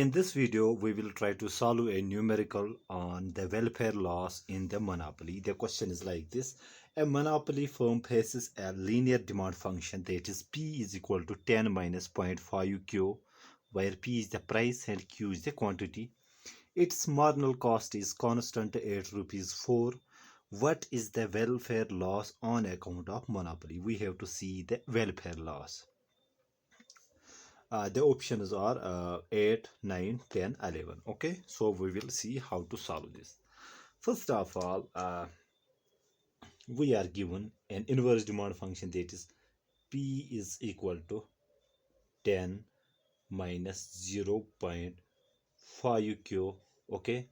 In this video, we will try to solve a numerical on the welfare loss in the monopoly. The question is like this. A monopoly firm faces a linear demand function, that is P is equal to 10 minus 0.5 Q, where P is the price and Q is the quantity. Its marginal cost is constant at rupees 4. What is the welfare loss on account of monopoly? We have to see the welfare loss. The options are 8, 9, 10, 11. Okay, so we will see how to solve this. First of all, we are given an inverse demand function, that is P is equal to 10 minus 0.5 Q. Okay,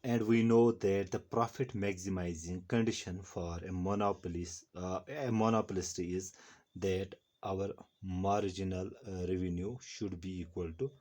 and we know that the profit maximizing condition for a monopolist is that our marginal revenue should be equal to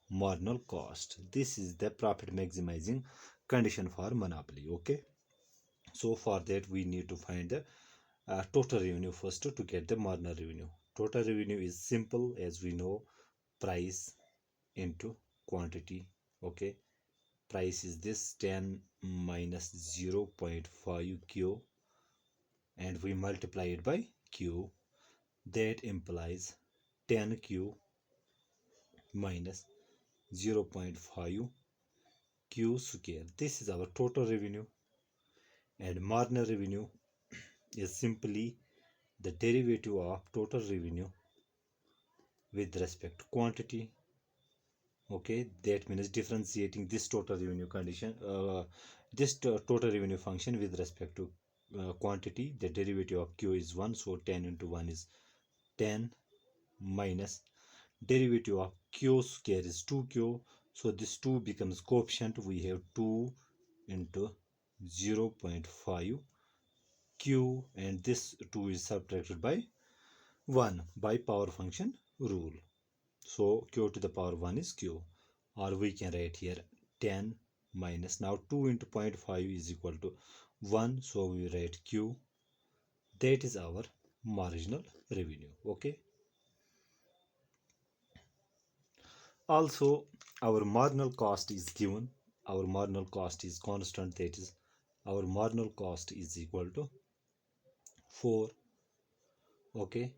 marginal cost. This is the profit maximizing condition for monopoly. Okay, so for that we need to find the total revenue first to get the marginal revenue. Total revenue is simple, as we know, price into quantity. Okay, price is this 10 minus 0.5 Q, and we multiply it by Q. That implies 10 Q minus 0.5 Q square. This is our total revenue, and marginal revenue is simply the derivative of total revenue with respect to quantity. Okay, that means differentiating this total revenue condition, total revenue function with respect to quantity. The derivative of Q is 1, so 10 into 1 is 10 minus derivative of Q square is 2Q, so this 2 becomes coefficient. We have 2 into 0.5 Q, and this 2 is subtracted by 1 by power function rule. So Q to the power 1 is Q, or we can write here 10 minus, now 2 into 0.5 is equal to 1, so we write Q. That is our marginal revenue. Okay, also our marginal cost is given. Our marginal cost is constant, that is our marginal cost is equal to 4. Okay,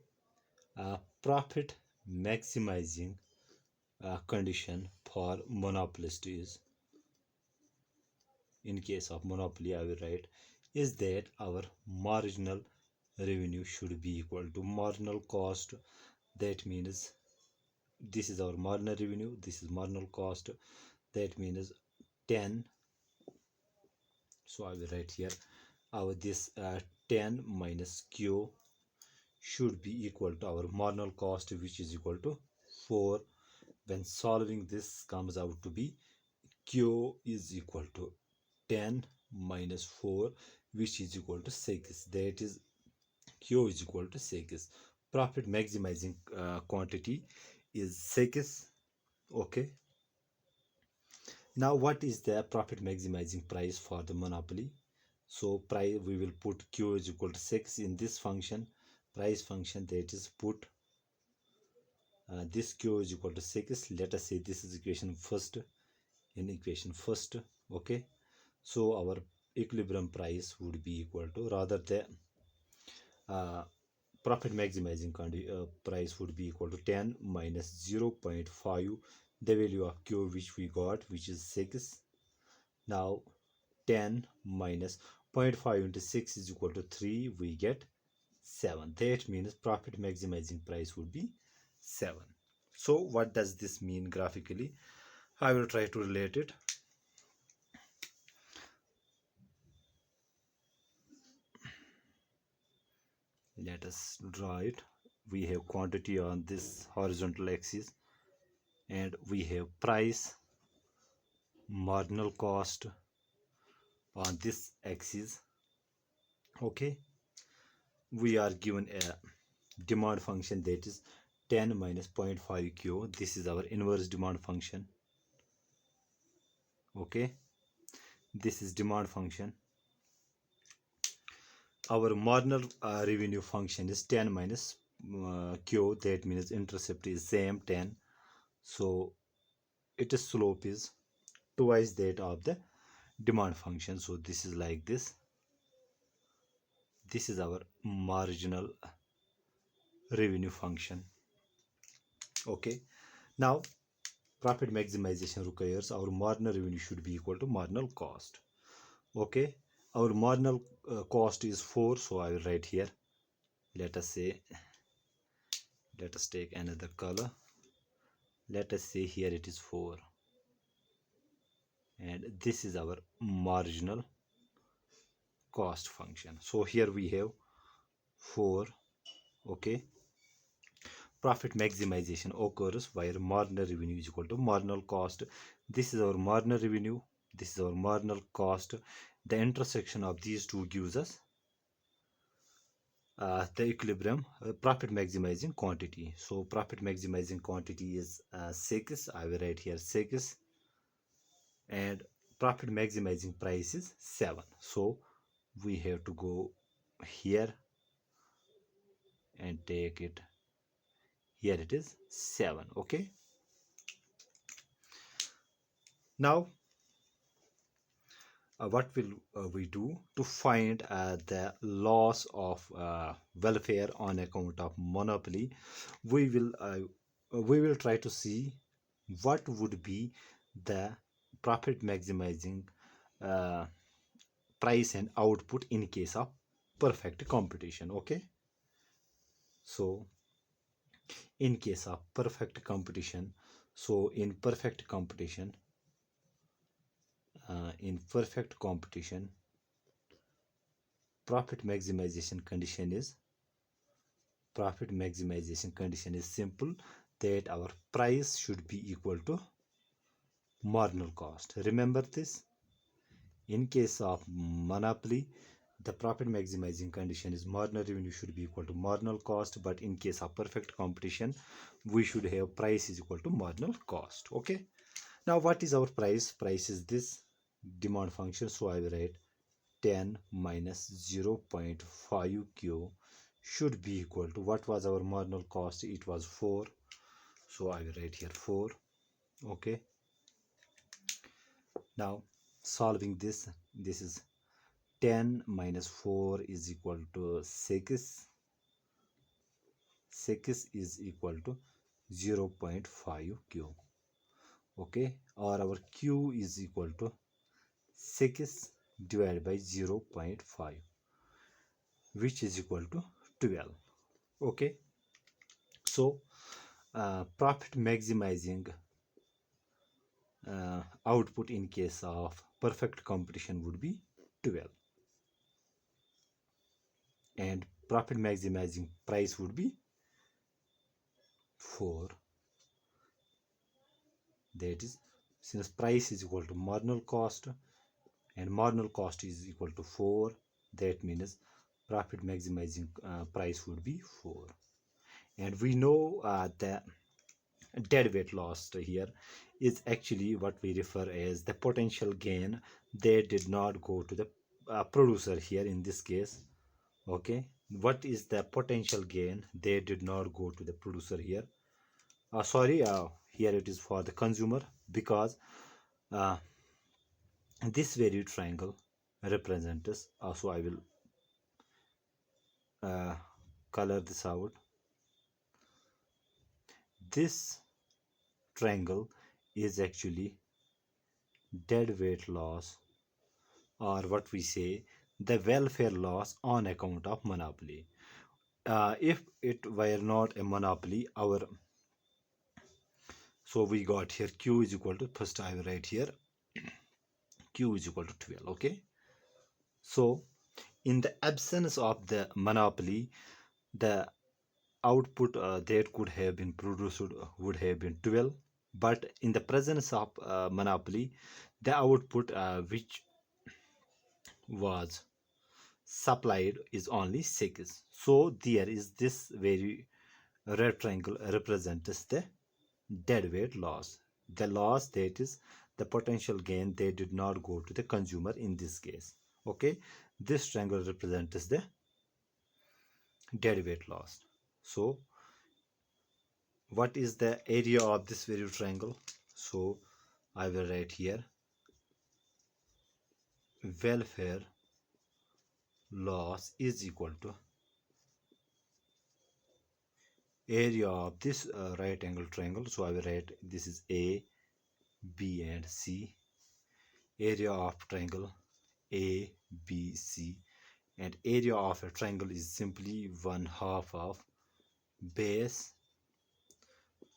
profit maximizing condition for monopolist is, in case of monopoly I will write, is that our marginal revenue should be equal to marginal cost. That means this is our marginal revenue, this is marginal cost. That means 10, so I will write here our this 10 minus Q should be equal to our marginal cost, which is equal to 4. When solving, this comes out to be Q is equal to 10 minus 4, which is equal to 6. That is Q is equal to 6. Profit maximizing quantity is 6. Okay, now what is the profit maximizing price for the monopoly? So price, we will put Q is equal to 6 in this function, price function, that is put this Q is equal to 6. Let us say this is equation first, in equation first. Okay, so our equilibrium price would be equal to, rather the profit maximizing price would be equal to 10 minus 0.5, the value of Q which we got, which is 6. Now 10 minus 0.5 into 6 is equal to 3, we get 7. That means profit maximizing price would be 7. So what does this mean graphically? I will try to relate it. Let us draw it. We have quantity on this horizontal axis, and we have price, marginal cost on this axis. Okay, we are given a demand function, that is 10 minus 0.5 Q. This is our inverse demand function. Okay, this is demand function. Our marginal revenue function is 10 minus Q. That means intercept is same 10. So its slope is twice that of the demand function. So this is like this. This is our marginal revenue function. Okay. Now profit maximization requires our marginal revenue should be equal to marginal cost. Okay. Our marginal cost is 4. So I will write here. Let us say, let us take another color. Let us say here it is 4. And this is our marginal cost function. So here we have 4. Okay. Profit maximization occurs where marginal revenue is equal to marginal cost. This is our marginal revenue. This is our marginal cost. The intersection of these two gives us the equilibrium profit maximizing quantity. So profit maximizing quantity is 6. I will write here 6. And profit maximizing price is 7. So we have to go here and take it. Here it is 7. Okay. Now what will we do to find the loss of welfare on account of monopoly? We will try to see what would be the profit maximizing uh, price and output in case of perfect competition. Okay. So in case of perfect competition, so in perfect competition, profit maximization condition is simple, that our price should be equal to marginal cost. Remember this. In case of monopoly, the profit maximizing condition is marginal revenue should be equal to marginal cost, but in case of perfect competition, we should have price is equal to marginal cost. Okay. Now what is our price? Price is this demand function. So I will write 10 minus 0.5 q should be equal to, what was our marginal cost? It was 4. So I will write here 4. Okay. Now solving this, this is 10 minus 4 is equal to 6. 6 is equal to 0.5 q. Okay. Or our q is equal to 6 divided by 0.5, which is equal to 12. Okay. So profit maximizing output in case of perfect competition would be 12, and profit maximizing price would be 4. That is, since price is equal to marginal cost and marginal cost is equal to 4, that means profit maximizing price would be 4. And we know the dead weight loss here is actually what we refer as the potential gain that did not go to the producer here in this case. Okay. What is the potential gain they did not go to the producer here? Sorry, here it is for the consumer, because uh, this very triangle represents, so I will color this out. This triangle is actually dead weight loss, or what we say, the welfare loss on account of monopoly. If it were not a monopoly, our, so we got here q is equal to, first I will write here q is equal to 12. Okay. So in the absence of the monopoly, the output that could have been produced would have been 12, but in the presence of monopoly, the output which was supplied is only 6. So there is this very red triangle represents the dead weight loss, the loss that is the potential gain they did not go to the consumer in this case. Okay. This triangle represents the dead weight loss. So what is the area of this value triangle? So I will write here welfare loss is equal to area of this right angle triangle. So I will write this is A, B and C. Area of triangle A, B, C, and area of a triangle is simply 1/2 of base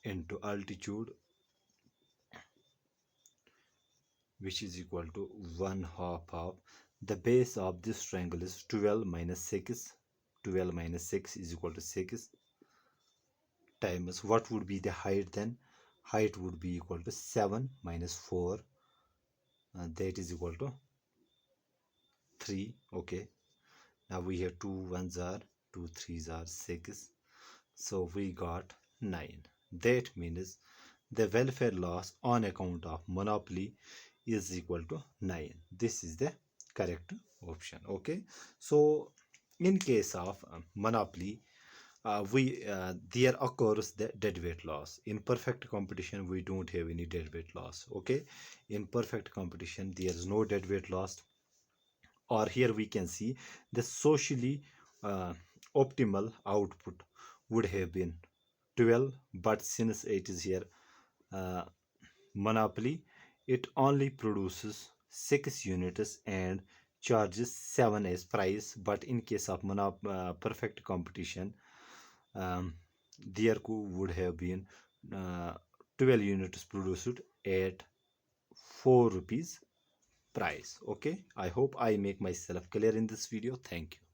into altitude, which is equal to 1/2 of the base of this triangle is 12 minus 6. 12 minus 6 is equal to 6 times what would be the height then? Height would be equal to 7 minus 4, that is equal to 3. Okay, now we have 2 ones are 2 threes are 6, so we got 9. That means the welfare loss on account of monopoly is equal to 9. This is the correct option. Okay, so in case of monopoly, there occurs the deadweight loss. In perfect competition we don't have any deadweight loss. Okay, in perfect competition there is no deadweight loss. Or here we can see the socially uh, optimal output would have been 12, but since it is here uh, monopoly, it only produces 6 units and charges 7 as price. But in case of perfect competition, um, there would have been uh, 12 units produced at 4 rupees price. Okay, I hope I make myself clear in this video. Thank you.